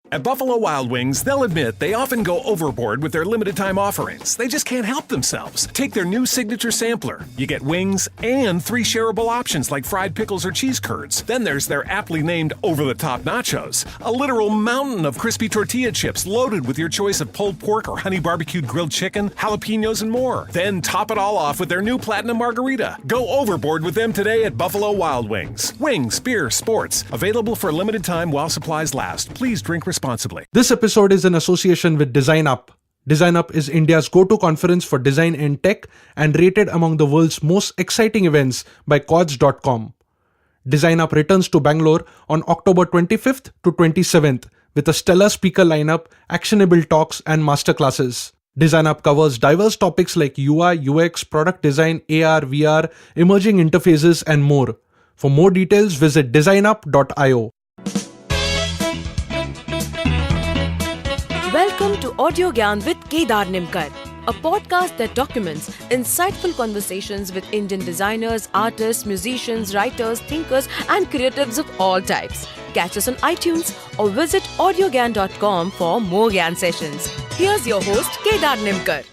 At Buffalo Wild Wings, they'll admit they often go overboard with their limited time offerings. They just can't help themselves. Take their new signature sampler. You get wings and 3 shareable options like fried pickles or cheese curds. Then there's their aptly named over-the-top nachos, a literal mountain of crispy tortilla chips loaded with your choice of pulled pork or honey barbecued grilled chicken, jalapenos, and more. Then top it all off with their new platinum margarita. Go overboard with them today at Buffalo Wild Wings. Wings, beer, sports. Available for a limited time while supplies last. Please drink responsibly. This episode is in association with DesignUp. DesignUp is India's go-to conference for design and tech and rated among the world's most exciting events by Cods.com. DesignUp returns to Bangalore on October 25th to 27th with a stellar speaker lineup, actionable talks, and masterclasses. DesignUp covers diverse topics like UI, UX, product design, AR, VR, emerging interfaces, and more. For more details, visit designup.io. Welcome to Audio Gyan with Kedar Nimkar, a podcast that documents insightful conversations with Indian designers, artists, musicians, writers, thinkers, and creatives of all types. Catch us on iTunes or visit audiogyan.com for more Gyan sessions. Here's your host, Kedar Nimkar.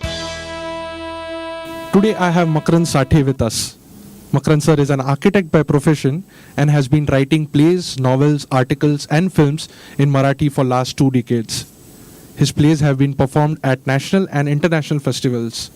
Today I have Makarand Sathe with us. Makarand sir is an architect by profession and has been writing plays, novels, articles, and films in Marathi for last 2 decades. His plays have been performed at national and international festivals.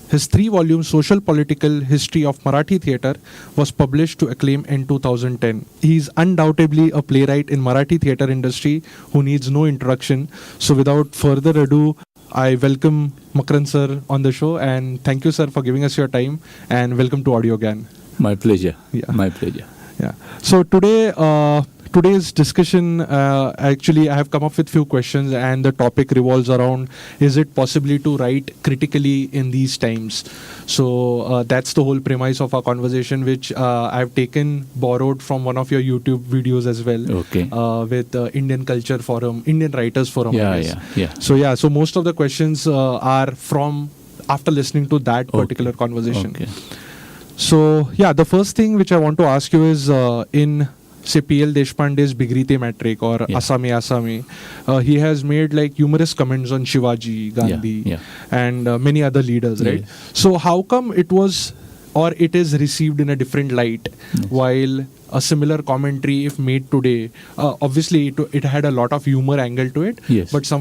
His 3-volume social political history of Marathi theatre was published to acclaim in 2010. He is undoubtedly a playwright in Marathi theatre industry who needs no introduction. So without further ado, I welcome Makarand sir on the show, and thank you sir for giving us your time, and welcome to Audio Gyan. My pleasure. Yeah. My pleasure. Yeah. So today's discussion, actually I have come up with few questions, and the topic revolves around, is it possible to write critically in these times? So that's the whole premise of our conversation, which I've borrowed from one of your YouTube videos as well. Okay. With Indian Culture Forum, Indian Writers Forum. Yeah. So most of the questions are from after listening to that particular conversation. Okay. So the first thing which I want to ask you is in say P.L. Deshpande's Bigrite Matric or Asami, he has made like humorous comments on Shivaji, Gandhi, and many other leaders, right? So how come it is received in a different light, while a similar commentary, if made today, obviously it had a lot of humor angle to it, but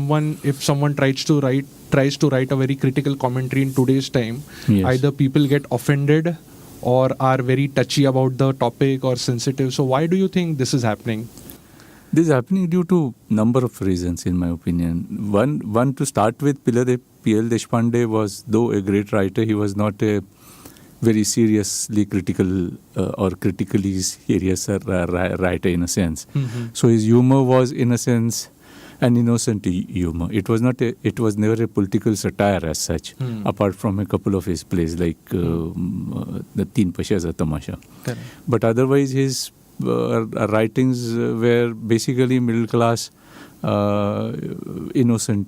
if someone tries to write a very critical commentary in today's time, either people get offended or are very touchy about the topic or sensitive. So why do you think this is happening? This is happening due to number of reasons, in my opinion. One to start with, P.L. Deshpande was, though a great writer, he was not a very seriously critical or critically serious writer in a sense. Mm-hmm. So his humor was, in a sense, an innocent humor. It was never a political satire as such, apart from a couple of his plays like the Teen Pasha's Tamasha. Correct. But otherwise his writings were basically middle class, innocent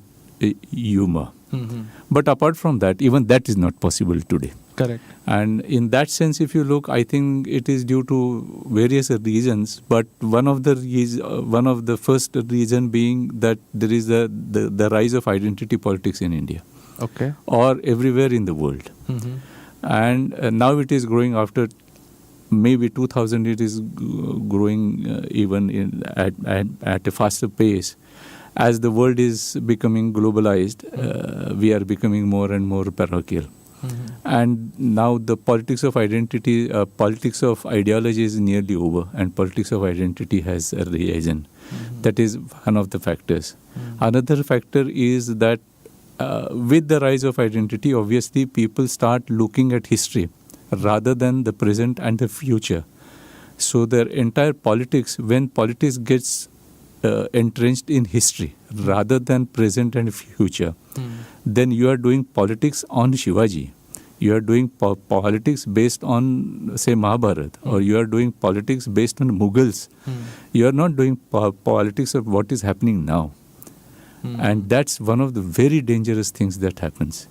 humor. Mm-hmm. But apart from that, even that is not possible today. Correct. And in that sense, if you look, I think it is due to various reasons. But one of the first reason being that there is the rise of identity politics in India, or everywhere in the world. Mm-hmm. And now it is growing after maybe 2000. It is growing even at a faster pace. As the world is becoming globalized, we are becoming more and more parochial. Mm-hmm. And now the politics of identity, politics of ideology is nearly over, and politics of identity has arisen. Mm-hmm. That is one of the factors. Mm-hmm. Another factor is that with the rise of identity, obviously people start looking at history rather than the present and the future. So their entire politics, when politics gets entrenched in history rather than present and future, then you are doing politics on Shivaji. You are doing politics based on, say, Mahabharata, or you are doing politics based on Mughals. You are not doing politics of what is happening now. And that's one of the very dangerous things that happens.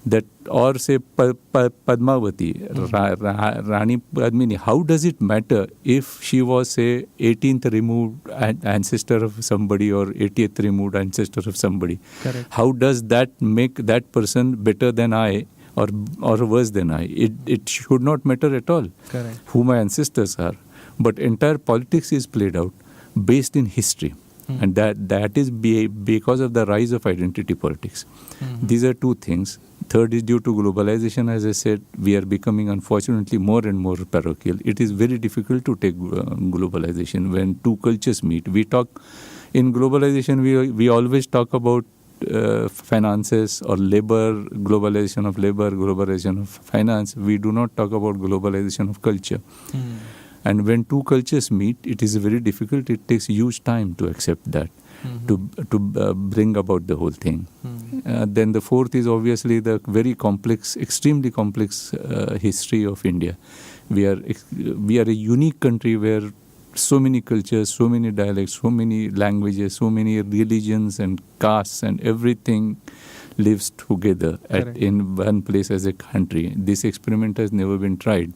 that, or say Padmavati, Rani Padmini, how does it matter if she was, say, 18th removed ancestor of somebody or 80th removed ancestor of somebody? Correct. How does that make that person better than I or worse than I? It should not matter at all. Correct. Who my ancestors are. But entire politics is played out based in history. And that is because of the rise of identity politics. These are two things. Third is due to globalization. As I said, we are becoming, unfortunately, more and more parochial. It is very difficult to take globalization when two cultures meet. We talk in globalization, we always talk about finances or labor, globalization of labor, globalization of finance. We do not talk about globalization of culture. And when two cultures meet, it is very difficult. It takes huge time to accept that, to bring about the whole thing. Then the fourth is obviously the very complex, extremely complex history of India. We are a unique country where so many cultures, so many dialects, so many languages, so many religions and castes and everything lives together in one place as a country. This experiment has never been tried.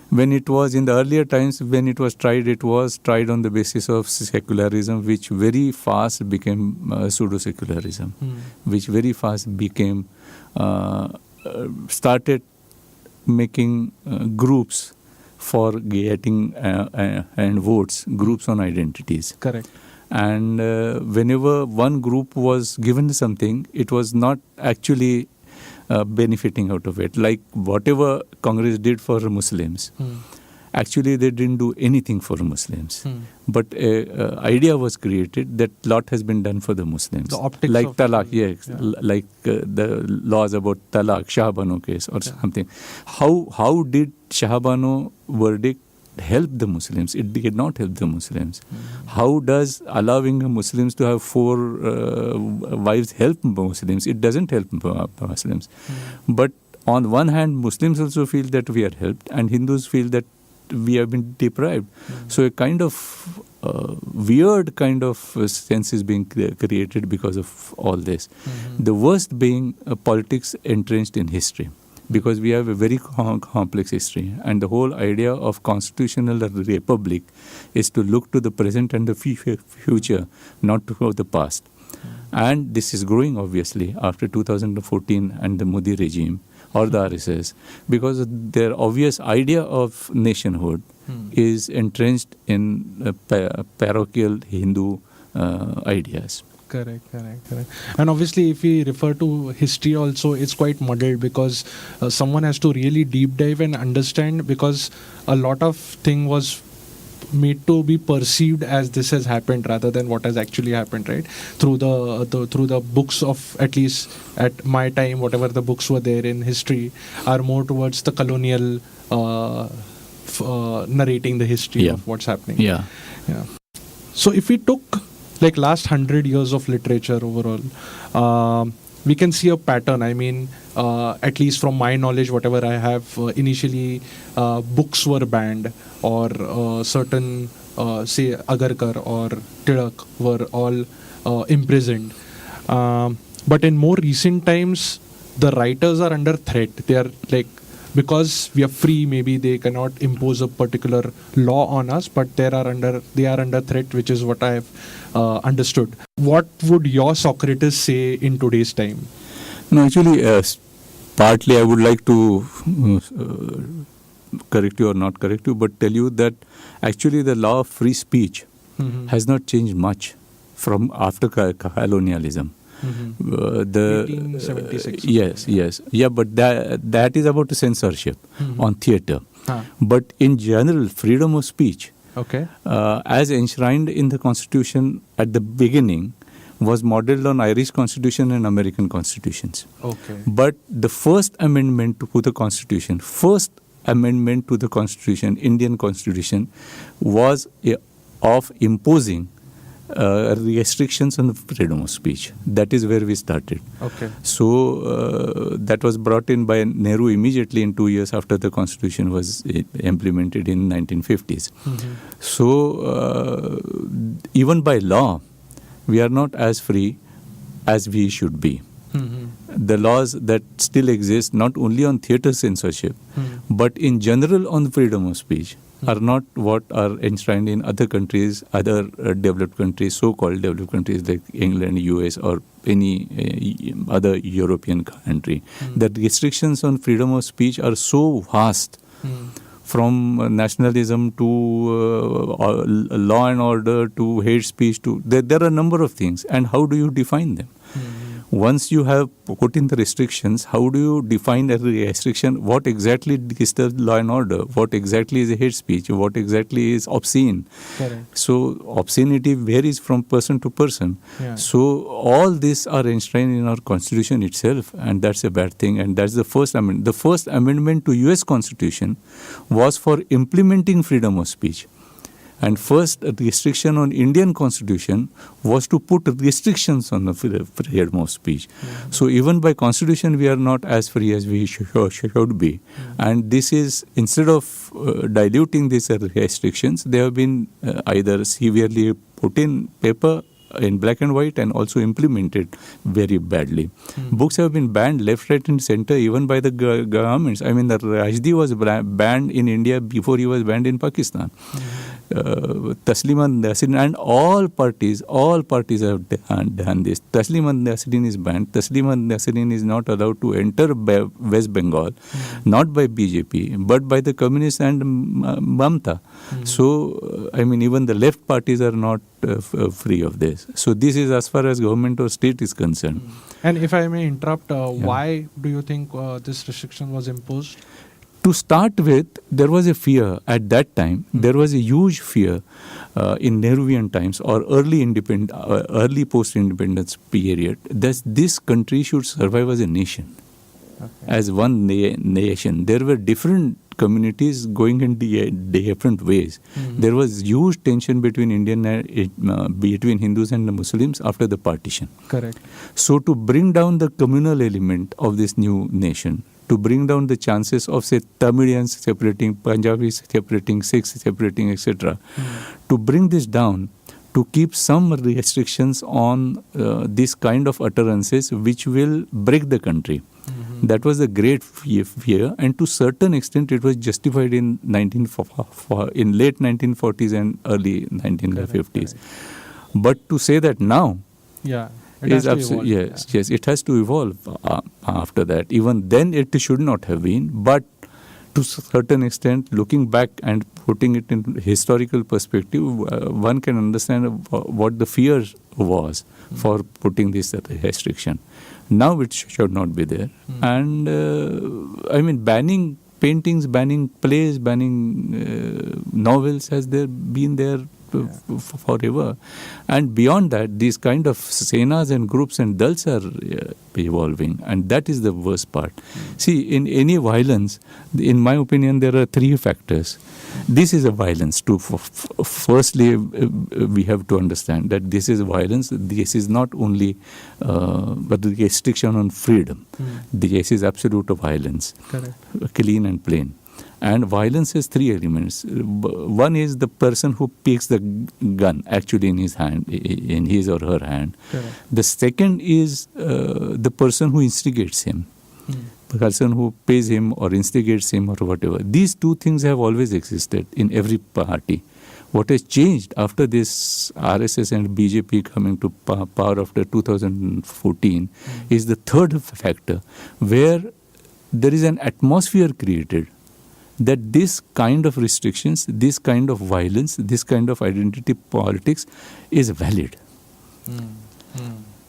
When it was in the earlier times, when it was tried on the basis of secularism, which very fast became pseudo-secularism, which very fast became, started making groups for getting and votes, groups on identities. Correct. And whenever one group was given something, it was not actually benefiting out of it. Like whatever Congress did for Muslims, actually they didn't do anything for Muslims. But an idea was created that lot has been done for the Muslims. The optics like of talaq, like the laws about talaq, Shah Bano case or something. How did Shah Bano verdict help the Muslims? It did not help the Muslims. How does allowing Muslims to have 4 wives help Muslims? It doesn't help Muslims. But on one hand, Muslims also feel that we are helped, and Hindus feel that we have been deprived. So a kind of weird kind of sense is being created because of all this. The worst being politics entrenched in history. Because we have a very complex history, and the whole idea of constitutional republic is to look to the present and the future, not to the past. And this is growing, obviously, after 2014 and the Modi regime or the RSS, because their obvious idea of nationhood is entrenched in parochial Hindu ideas. Correct. And obviously, if we refer to history also, it's quite muddled because someone has to really deep dive and understand, because a lot of thing was made to be perceived as this has happened rather than what has actually happened, right? Through the books of, at least at my time, whatever the books were there in history are more towards the colonial narrating the history of what's happening. Yeah. So if we took like last 100 years of literature overall, we can see a pattern. I mean, at least from my knowledge, whatever I have, initially books were banned, or certain, say, Agarkar or Tilak were all imprisoned. But in more recent times, the writers are under threat. They are like, because we are free, maybe they cannot impose a particular law on us, but they are under threat, which is what I have understood. What would your Socrates say in today's time? No, actually, partly I would like to correct you or not correct you, but tell you that actually the law of free speech has not changed much from after colonialism. 1876. Yes. Yeah, but that is about censorship on theatre. But in general, freedom of speech, as enshrined in the Constitution at the beginning, was modeled on Irish Constitution and American Constitutions. But the first amendment to the Constitution, Indian Constitution, was of imposing restrictions on the freedom of speech. That is where we started. So that was brought in by Nehru immediately in 2 years after the Constitution was implemented in 1950s. So even by law, we are not as free as we should be. the laws that still exist, not only on theatre censorship, but in general on freedom of speech, are not what are enshrined in other countries, other developed countries, so-called developed countries like England, US, or any other European country. The restrictions on freedom of speech are so vast, from nationalism to law and order to hate speech to there are a number of things. And how do you define them? Once you have put in the restrictions, how do you define a restriction? What exactly disturbs law and order? What exactly is hate speech? What exactly is obscene? Correct. So obscenity varies from person to person. Yeah. So all these are enshrined in our constitution itself, and that's a bad thing. And that's the first amendment. The first amendment to US Constitution was for implementing freedom of speech. And first restriction on Indian Constitution was to put restrictions on the freedom of speech. So even by Constitution, we are not as free as we should be. And this is, instead of diluting these restrictions, they have been either severely put in paper in black and white and also implemented very badly. Books have been banned left, right and center, even by the governments. I mean, the Rajdi was banned in India before he was banned in Pakistan. Taslima Nasrin and all parties have done this. Taslima Nasrin is banned. Taslima Nasrin is not allowed to enter West Bengal, not by BJP, but by the communists and Mamta. So, I mean, even the left parties are not free of this. So, this is as far as government or state is concerned. And if I may interrupt, why do you think this restriction was imposed? To start with, there was a fear at that time. There was a huge fear in Nehruvian times or early post-independence period that this country should survive as a nation, as one nation. There were different communities going in different ways. There was huge tension between between Hindus and the Muslims after the partition. Correct. So to bring down the communal element of this new nation, to bring down the chances of, say, Tamilians separating, Punjabis separating, Sikhs separating, etc. To bring this down, to keep some restrictions on this kind of utterances which will break the country. That was a great fear, and to certain extent it was justified in late 1940s and early 1950s. But to say that now, yes, it has to evolve after that. Even then it should not have been, but to a certain extent, looking back and putting it in historical perspective, one can understand what the fear was for putting this restriction. Now it should not be there. And I mean, banning paintings, banning plays, banning novels has been there forever. And beyond that, these kind of senas and groups and dals are evolving, and that is the worst part. See, in any violence, in my opinion, there are three factors. This is a violence too. Firstly, we have to understand that this is violence. This is not only but the restriction on freedom. This is absolute violence. Correct. Clean and plain. And violence has three elements. One is the person who picks the gun actually in his hand, in his or her hand. Correct. The second is the person who instigates him, the person who pays him or instigates him or whatever. These two things have always existed in every party. What has changed after this RSS and BJP coming to power after 2014 is the third factor, where there is an atmosphere created that this kind of restrictions, this kind of violence, this kind of identity politics is valid.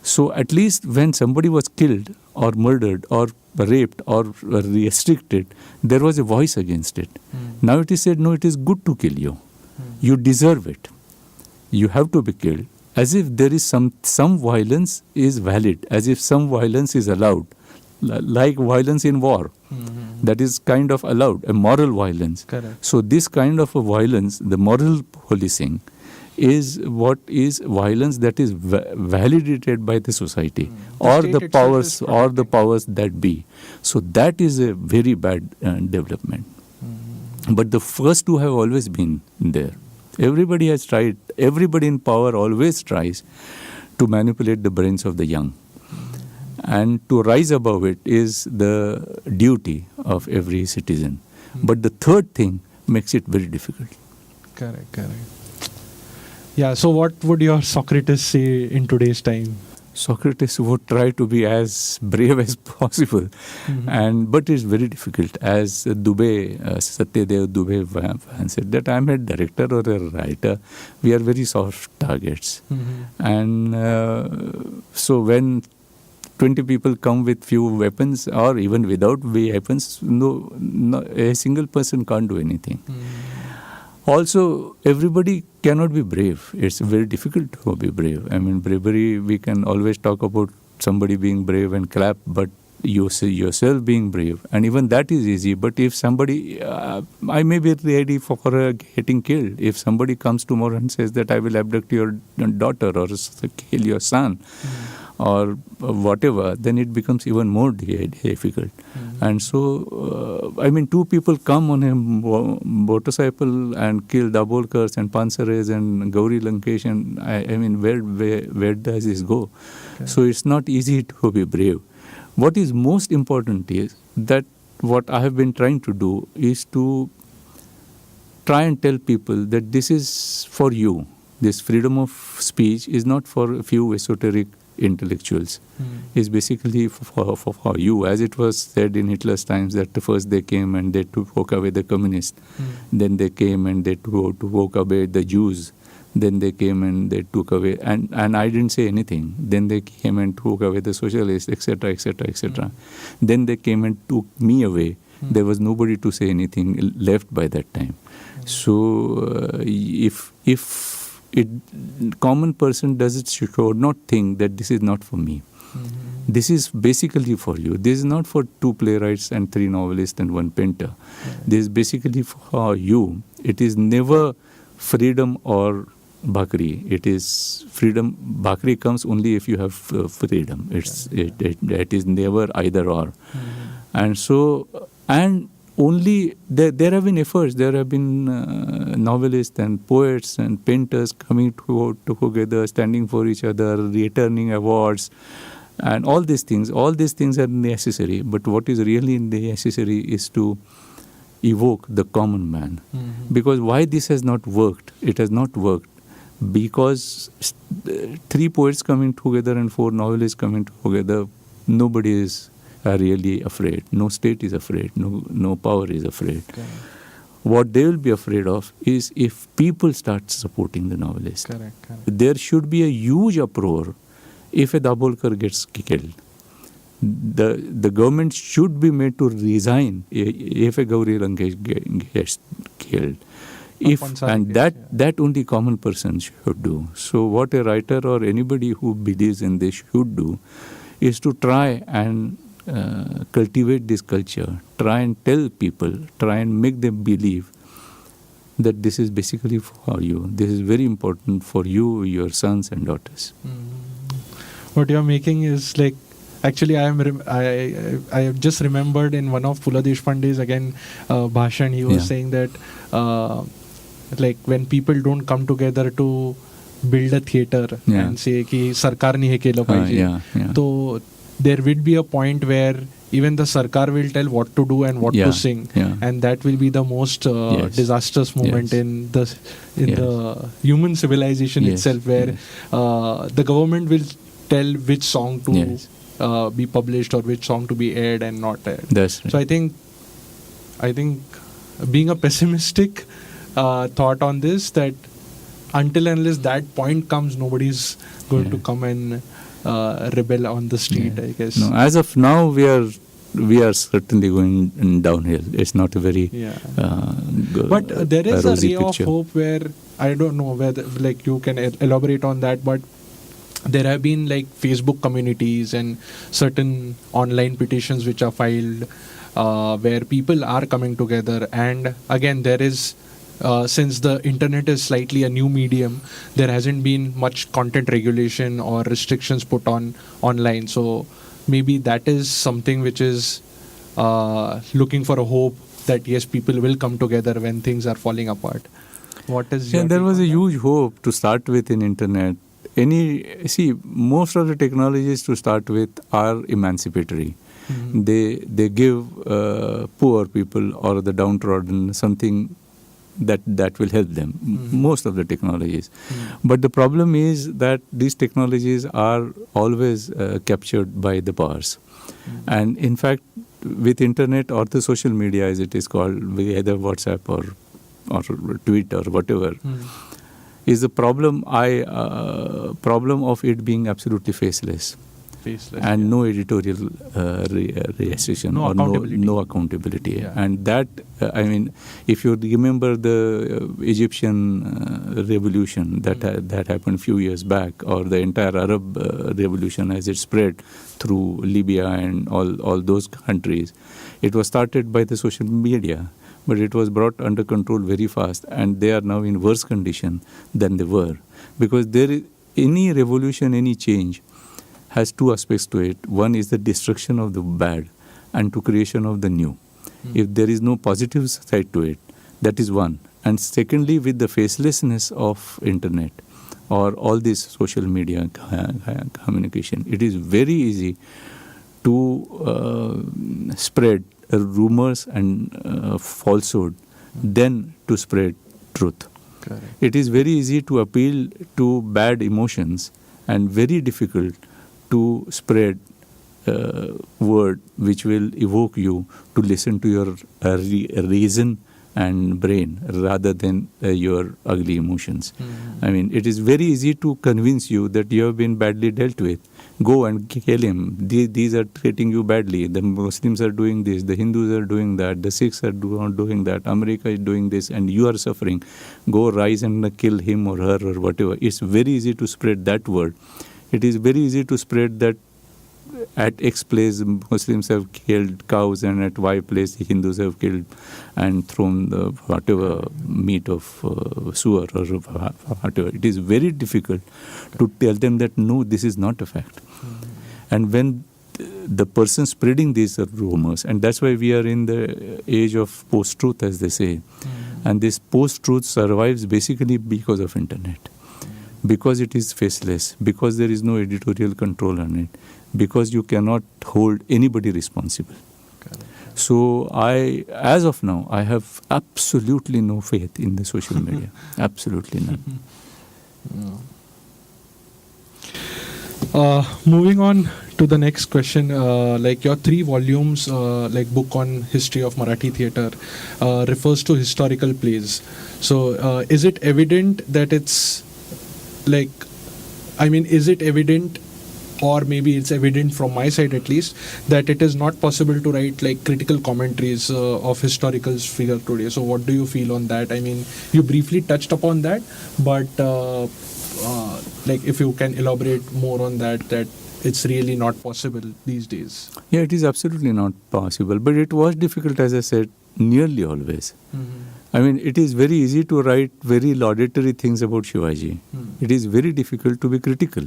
So at least when somebody was killed or murdered or raped or restricted, there was a voice against it. Now it is said, no, it is good to kill you. You deserve it. You have to be killed. As if there is some violence is valid, as if some violence is allowed. Like violence in war, that is kind of allowed, a moral violence. Correct. So this kind of a violence, the moral policing, is what is violence that is validated by the society or the powers that be. So that is a very bad development. But the first two have always been there. Everybody has tried. Everybody in power always tries to manipulate the brains of the young. And to rise above it is the duty of every citizen. But the third thing makes it very difficult. Correct. Yeah, so what would your Socrates say in today's time? Socrates would try to be as brave as possible, but it's very difficult. As Satyadev Dubey said, that I'm a director or a writer, we are very soft targets. And so when 20 people come with few weapons or even without weapons, no, a single person can't do anything. Also, everybody cannot be brave. It's very difficult to be brave. I mean, bravery, we can always talk about somebody being brave and clap, but you see yourself being brave. And even that is easy. But if somebody, I may be ready for getting killed. If somebody comes tomorrow and says that I will abduct your daughter or kill your son, or whatever, then it becomes even more difficult. And so, I mean, two people come on a motorcycle and kill Dabholkars and Pansares and Gauri Lankesh, and I mean, where does this go? Okay. So it's not easy to be brave. What is most important is that what I have been trying to do is to try and tell people that this is for you. This freedom of speech is not for a few esoteric intellectuals. Is basically for you, as it was said in Hitler's times that first they came and they took away the communists, then they came and they took away the Jews, then they came and they took away, and I didn't say anything, then they came and took away the socialists, etc., etc., etc. Then they came and took me away. There was nobody to say anything left by that time. So if common person should not think that this is not for me. This is basically for you. This is not for 2 playwrights and 3 novelists and 1 painter. This is basically for you. It is never freedom or bhakri. It is freedom. Bhakri comes only if you have freedom. It is never either or. And so, and only there have been efforts. There have been novelists and poets and painters coming together, standing for each other, returning awards, and all these things. All these things are necessary. But what is really necessary is to evoke the common man. Because why this has not worked? It has not worked because 3 poets coming together and 4 novelists coming together, nobody is really afraid. No state is afraid. No power is afraid. Okay. What they will be afraid of is if people start supporting the novelist. Correct. There should be a huge uproar if a Dabholkar gets killed. The government should be made to resign if a Gauri Lankesh gets killed. That only common person should do. So what a writer or anybody who believes in this should do is to try and cultivate this culture, try and tell people, try and make them believe that this is basically for you. This is very important for you, your sons and daughters. What you're making is like, actually I have just remembered in one of Pula Deshpande's bhashan, he was saying that like when people don't come together to build a theater and say ki sarkar nahi hai kelo pahiye, so there will be a point where even the sarkar will tell what to do and what to sing, and that will be the most disastrous moment in the human civilization itself, where the government will tell which song to be published or which song to be aired and not aired. That's right. So I think being a pessimistic thought on this, that until and unless that point comes, nobody's going to come and rebel on the street, I guess. No, as of now, we are certainly going downhill. It's not a very but there is a ray of hope where, I don't know whether like you can elaborate on that, but there have been like Facebook communities and certain online petitions which are filed where people are coming together, and again there is since the internet is slightly a new medium, there hasn't been much content regulation or restrictions put on online. So maybe that is something which is looking for a hope that yes, people will come together when things are falling apart. What is your there was a huge hope to start with in internet. most of the technologies to start with are emancipatory. They give poor people or the downtrodden something that will help them. Most of the technologies. But the problem is that these technologies are always captured by the powers. And in fact, with internet or the social media as it is called, either WhatsApp or tweet or whatever, is the problem of it being absolutely faceless and no editorial restriction or no accountability. Yeah. And that, if you remember the Egyptian revolution that happened a few years back, or the entire Arab revolution as it spread through Libya and all those countries, it was started by the social media. But it was brought under control very fast, and they are now in worse condition than they were. Because any revolution, any change has two aspects to it. One is the destruction of the bad and to creation of the new. If there is no positive side to it, that is one. And secondly, with the facelessness of internet or all this social media communication, it is very easy to spread rumors and falsehood than to spread truth. Correct. It is very easy to appeal to bad emotions and very difficult to spread word which will evoke you to listen to your reason and brain rather than your ugly emotions. It is very easy to convince you that you have been badly dealt with. Go and kill him. These are treating you badly. The Muslims are doing this. The Hindus are doing that. The Sikhs are doing that. America is doing this, and you are suffering. Go rise and kill him or her or whatever. It's very easy to spread that word. It is very easy to spread that at X place Muslims have killed cows, and at Y place the Hindus have killed and thrown the whatever meat of sewer or whatever. It is very difficult to tell them that no, this is not a fact. And when the person spreading these rumors, and that's why we are in the age of post-truth, as they say, and this post-truth survives basically because of internet. Because it is faceless, because there is no editorial control on it, because you cannot hold anybody responsible. So as of now, I have absolutely no faith in the social media. Absolutely none. Moving on to the next question, like your 3 volumes, like book on history of Marathi theatre, refers to historical plays. So is it evident that it's like, is it evident, or maybe it's evident from my side at least, that it is not possible to write like critical commentaries of historical figure today? So what do you feel on that? You briefly touched upon that, but like if you can elaborate more on that it's really not possible these days. Yeah, it is absolutely not possible, but it was difficult, as I said, nearly always. It is very easy to write very laudatory things about Shivaji. It is very difficult to be critical.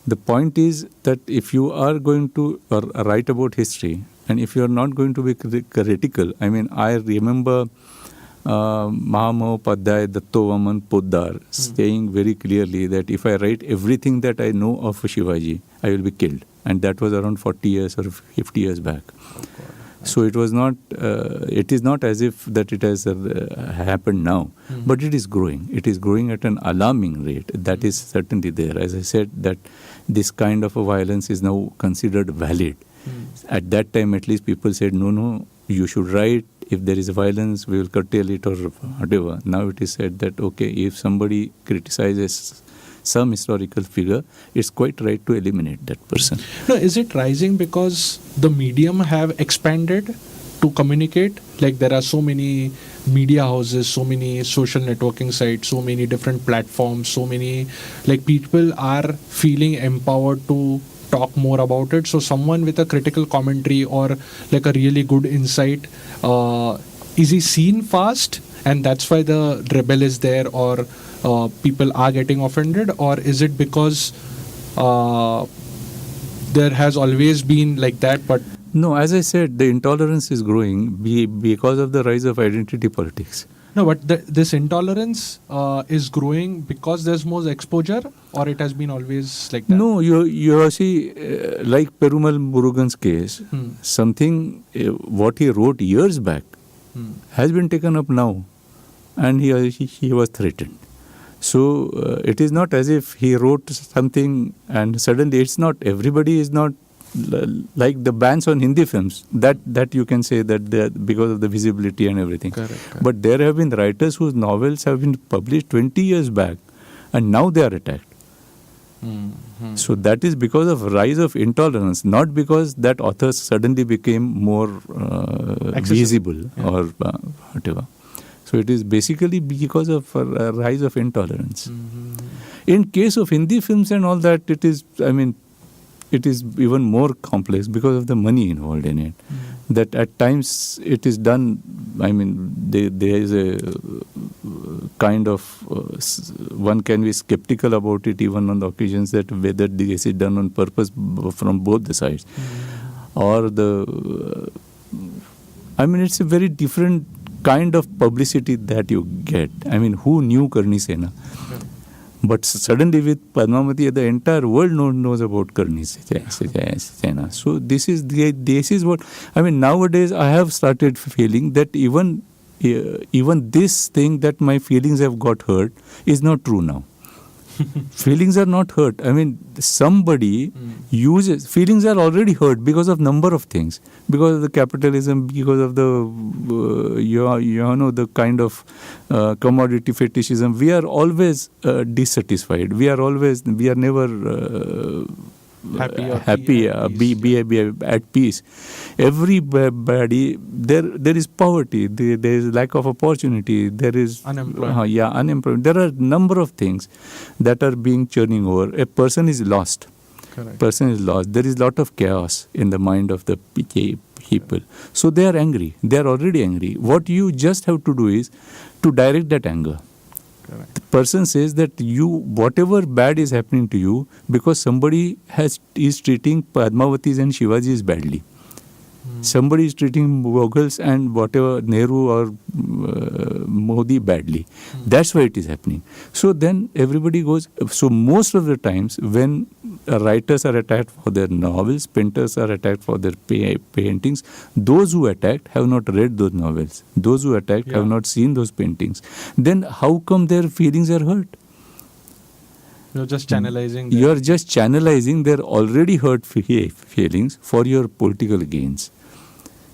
The point is that if you are going to write about history, and if you are not going to be critical, I remember Mahamopadhyay Dattovaman Poddar saying very clearly that if I write everything that I know of Shivaji, I will be killed. And that was around 40 years or 50 years back. So it was not. It is not as if that it has happened now, but it is growing. It is growing at an alarming rate. That is certainly there. As I said, that this kind of a violence is now considered valid. At that time, at least, people said, no, you should write. If there is violence, we will curtail it or whatever. Now it is said that okay, if somebody criticizes some historical figure, it's quite right to eliminate that person. No, is it rising because the medium have expanded to communicate? Like there are so many media houses, so many social networking sites, so many different platforms, so many, like people are feeling empowered to talk more about it. So someone with a critical commentary or like a really good insight, is he seen fast and that's why the rebel is there, or people are getting offended, or is it because there has always been like that? But no, as I said, the intolerance is growing because of the rise of identity politics. No, but this intolerance is growing because there's more exposure, or it has been always like that? No, you see, like Perumal Murugan's case, something what he wrote years back has been taken up now, and he was threatened. So it is not as if he wrote something and suddenly it's not. Everybody is not like the bans on Hindi films. That you can say that because of the visibility and everything. Correct. But there have been writers whose novels have been published 20 years back, and now they are attacked. So that is because of rise of intolerance, not because that authors suddenly became more visible or whatever. So it is basically because of a rise of intolerance. In case of Hindi films and all that, it is even more complex because of the money involved in it. That at times it is done, there is a kind of, one can be skeptical about it even on the occasions that whether this is done on purpose from both the sides. Or it's a very different kind of publicity that you get. Who knew Karni Sena? But suddenly with Padmavati, the entire world knows about Karni Sena. So this is what, nowadays I have started feeling that even this thing that my feelings have got hurt is not true now. Feelings are not hurt. Somebody uses, feelings are already hurt because of number of things. Because of the capitalism, because of the, the kind of commodity fetishism. We are always dissatisfied. We are never happy, be at peace. Everybody, there is poverty, there is lack of opportunity, there is unemployment. Unemployment. There are a number of things that are being churning over. A person is lost. Correct. Person is lost. There is a lot of chaos in the mind of the people. So they are angry. They are already angry. What you just have to do is to direct that anger. Correct. The person says that whatever bad is happening to you, because somebody is treating Padmavatis and Shivajis badly. Somebody is treating Mughals and whatever Nehru or Modi badly. That's why it is happening. So then everybody goes. So most of the times when writers are attacked for their novels, painters are attacked for their paintings, those who attacked have not read those novels. Those who attacked have not seen those paintings. Then how come their feelings are hurt? You're just channelizing. You are just channelizing their already hurt feelings for your political gains.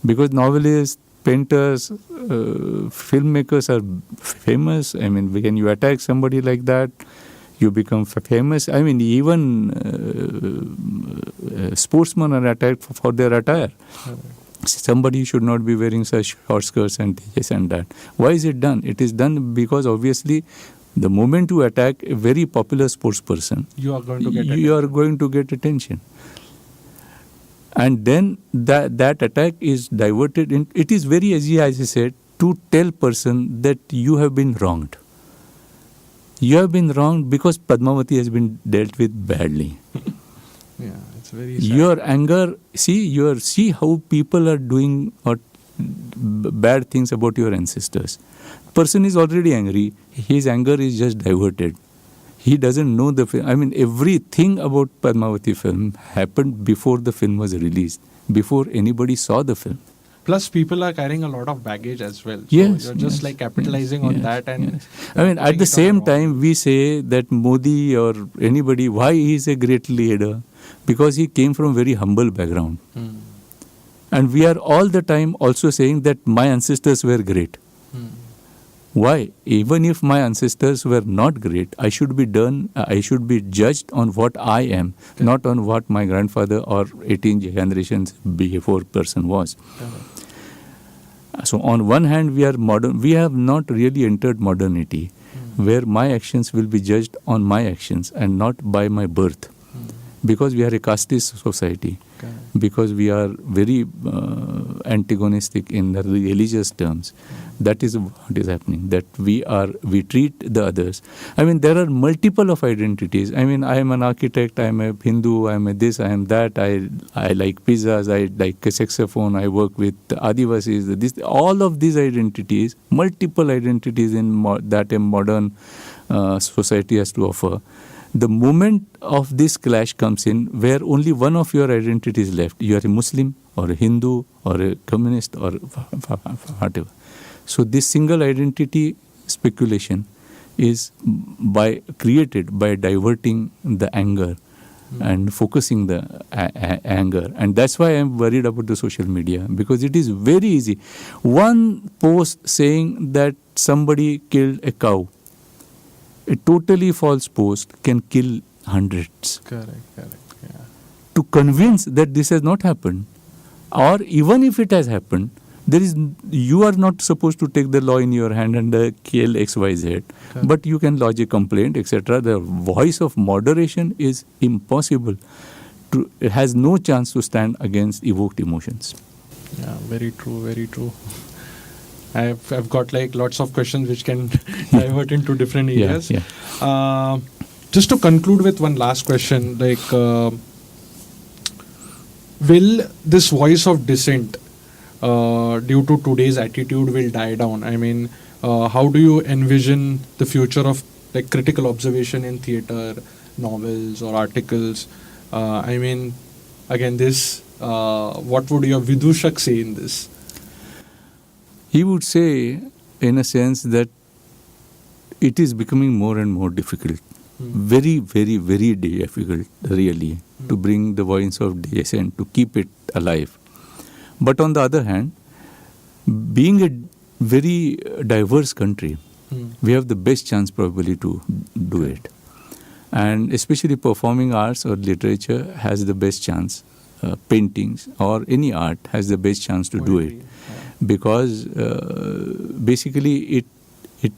Because novelists, painters, filmmakers are famous. When you attack somebody like that, you become famous. Even sportsmen are attacked for their attire. Somebody should not be wearing such short skirts and this and that. Why is it done? It is done because obviously the moment you attack a very popular sports person, you are going to get attention. And then that attack is diverted. It is very easy, as I said, to tell person that you have been wronged. You have been wronged because Padmavati has been dealt with badly. It's very sad. Your anger, see how people are doing bad things about your ancestors. Person is already angry. His anger is just diverted. He doesn't know the film. Everything about Padmavati film happened before the film was released, before anybody saw the film. Plus, people are carrying a lot of baggage as well. So you're just capitalizing on that. And at the same time, we say that Modi or anybody, why he is a great leader? Because he came from a very humble background. And we are all the time also saying that my ancestors were great. Why? Even if my ancestors were not great, I should be judged on what I am, not on what my grandfather or 18 generations before person was. So on one hand, we are modern. We have not really entered modernity, where my actions will be judged on my actions and not by my birth. because we are a casteist society, because we are very antagonistic in the religious terms. That is what is happening, that we treat the others. I mean, there are multiple of identities. I mean, I am an architect, I am a Hindu, I am a this, I am that, I like pizzas, I like a saxophone, I work with Adivasis, this, all of these identities, multiple identities that a modern society has to offer. The moment of this clash comes in where only one of your identities is left. You are a Muslim or a Hindu or a communist or whatever. So this single identity speculation is created by diverting the anger and focusing the anger. And that's why I'm worried about the social media, because it is very easy. One post saying that somebody killed a cow, a totally false post can kill hundreds. Correct. Yeah. To convince that this has not happened, or even if it has happened, you are not supposed to take the law in your hand and kill XYZ, but you can lodge a complaint, etc. The voice of moderation is impossible. It has no chance to stand against evoked emotions. Yeah, very true. I've got like lots of questions which can divert into different areas. Yeah. Just to conclude with one last question, like, will this voice of dissent, due to today's attitude, will die down? I mean, how do you envision the future of like critical observation in theatre, novels, or articles? I mean, again, this. What would your Vidushak say in this? He would say, in a sense, that it is becoming more and more difficult. Very, very, very difficult, really, to bring the voice of dissent, to keep it alive. But on the other hand, being a very diverse country, we have the best chance probably to do it. And especially performing arts or literature has the best chance. Paintings or any art has the best chance to do it. Because basically it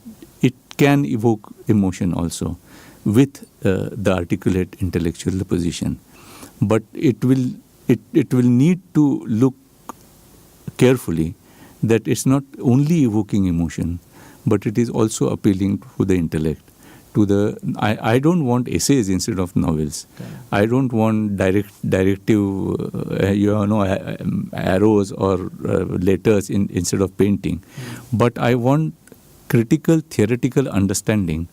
can evoke emotion also with the articulate intellectual position, but it will need to look carefully that it's not only evoking emotion, but it is also appealing to the intellect. I don't want essays instead of novels. I don't want directive arrows or letters instead of painting. But I want critical theoretical understanding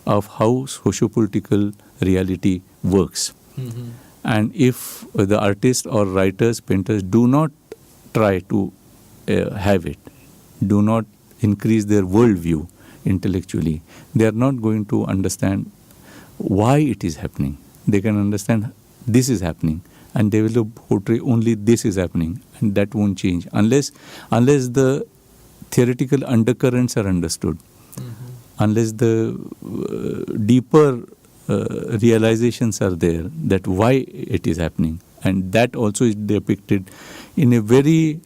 of how socio-political reality works. And if the artists or writers, painters do not try to have it, do not increase their worldview intellectually, they are not going to understand why it is happening. They can understand this is happening, and they will portray only this is happening, and that won't change unless the theoretical undercurrents are understood, unless the deeper realizations are there that why it is happening, and that also is depicted in a very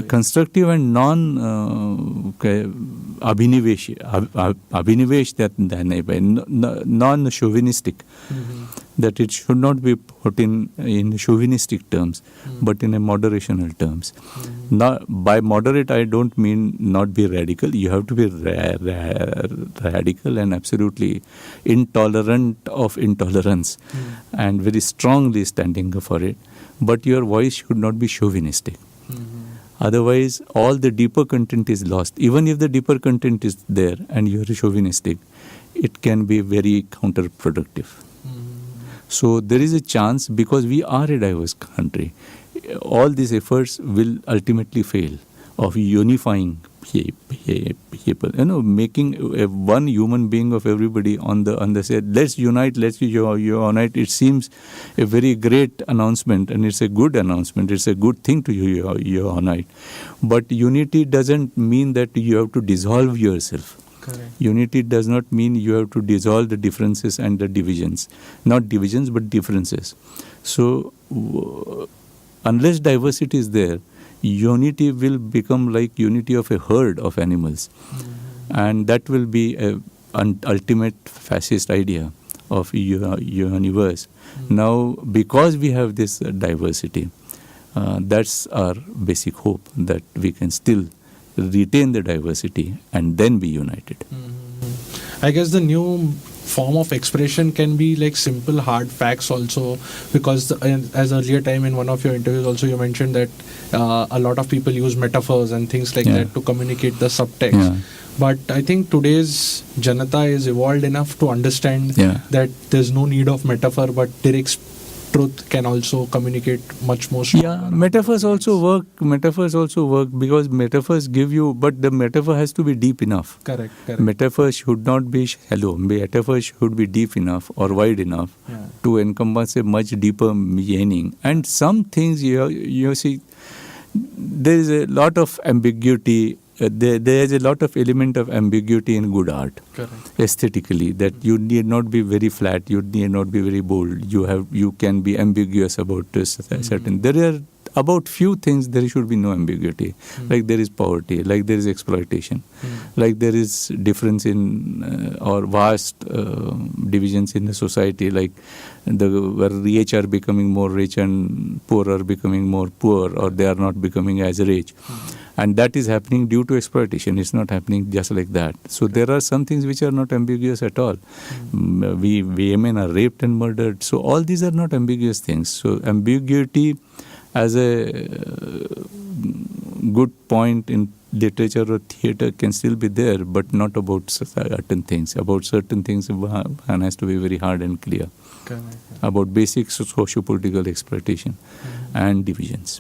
constructive and non-chauvinistic, that it should not be put in chauvinistic terms, but in a moderational terms. Now, by moderate, I don't mean not be radical. You have to be radical and absolutely intolerant of intolerance, and very strongly standing for it. But your voice should not be chauvinistic. Otherwise, all the deeper content is lost. Even if the deeper content is there and you are chauvinistic, it can be very counterproductive. So there is a chance, because we are a diverse country, all these efforts will ultimately fail of unifying people, making one human being of everybody on the set. Let's unite. It seems a very great announcement, and it's a good announcement. It's a good thing to unite. But unity doesn't mean that you have to dissolve yourself. Correct. Unity does not mean you have to dissolve the differences and the divisions. Not divisions, but differences. So unless diversity is there, unity will become like unity of a herd of animals. And that will be an ultimate fascist idea of universe. Now, because we have this diversity, that's our basic hope, that we can still retain the diversity and then be united. I guess the new form of expression can be like simple hard facts also, because as earlier time in one of your interviews also you mentioned that a lot of people use metaphors and things like that to communicate the subtext. But I think today's Janata is evolved enough to understand that there's no need of metaphor, but direct truth can also communicate much more strongly. Metaphors also work because metaphors give you, but the metaphor has to be deep enough. Correct. Metaphor should not be shallow. Metaphor should be deep enough or wide enough to encompass a much deeper meaning. And some things you see, there is a lot of ambiguity. There is a lot of element of ambiguity in good art. Correct. Aesthetically, that you need not be very flat, you need not be very bold. You can be ambiguous about certain. There are about few things there should be no ambiguity. Like there is poverty, like there is exploitation, like there is difference in or vast divisions in the society. Like where rich are becoming more rich and poor are becoming more poor, or they are not becoming as rich. And that is happening due to exploitation. It's not happening just like that. So there are some things which are not ambiguous at all. Women are raped and murdered. So all these are not ambiguous things. So ambiguity as a good point in literature or theatre can still be there, but not about certain things. About certain things, one has to be very hard and clear. About basic socio-political exploitation and divisions.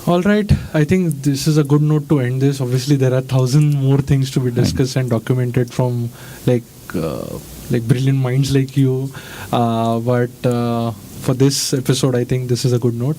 All right, I think this is a good note to end this. Obviously, there are 1,000 more things to be discussed and documented from like brilliant minds like you. But for this episode, I think this is a good note.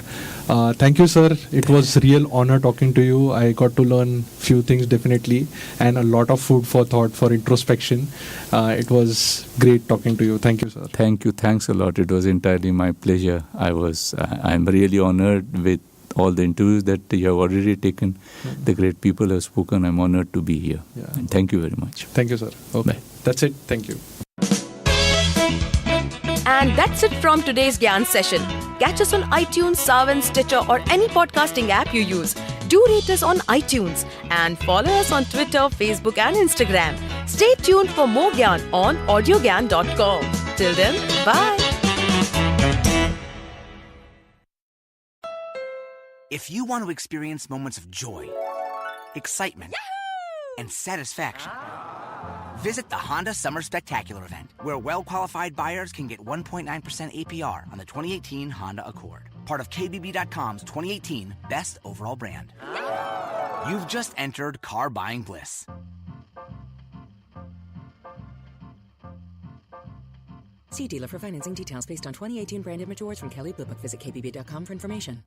Thank you, sir. It was real honor talking to you. I got to learn few things definitely, and a lot of food for thought, for introspection. It was great talking to you. Thank you, sir. Thank you. Thanks a lot. It was entirely my pleasure. I'm really honored with all the interviews that you have already taken. The great people have spoken. I'm honored to be here. And thank you very much. Thank you, sir. Okay. Bye. That's it. Thank you. And that's it from today's Gyan session. Catch us on iTunes, Saavn, Stitcher or any podcasting app you use. Do rate us on iTunes and follow us on Twitter, Facebook and Instagram. Stay tuned for more Gyan on audiogyan.com. Till then, bye. If you want to experience moments of joy, excitement, and satisfaction, visit the Honda Summer Spectacular event, where well-qualified buyers can get 1.9% APR on the 2018 Honda Accord, part of KBB.com's 2018 Best Overall Brand. You've just entered car buying bliss. See dealer for financing details based on 2018 branded matures from Kelley Blue Book. Visit KBB.com for information.